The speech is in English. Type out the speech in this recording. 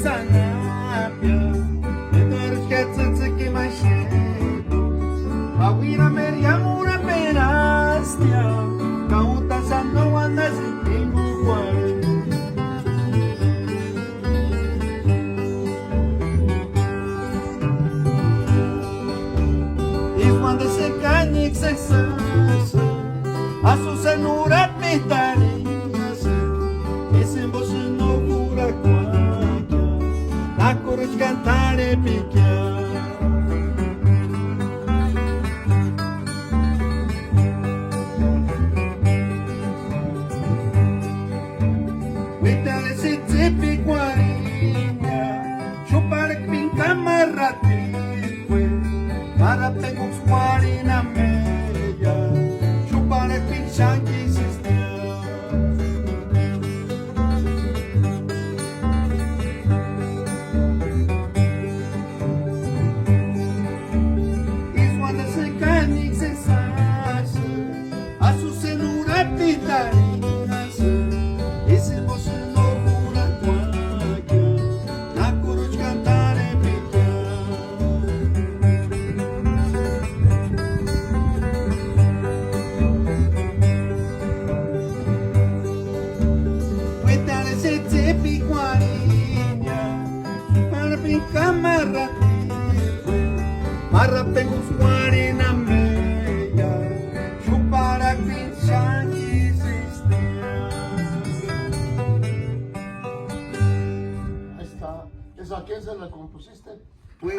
sanapia, Mensajeros que tzatziki machito, Awira meriamura penastia, Kauta sano andas in Uruguay. E quando se canik se sasa, a su cenura pitarinha, esse moço no Pirequua, na coro de cantar e piquear. Então esse tipo guarinha, chupar que pinta marratico, para pegar os guari na meia, chupar que pincha que existia. E quando se cani se saça, a sua cenura pitarinha, esse moço novo na quadra, na coro de cantar e picar. Então esse tipo guarinha, para brincar marra pega os guari na meia, chupar a pincha que existia. Ahí está. ¿Esa a quién se la compusiste? Pues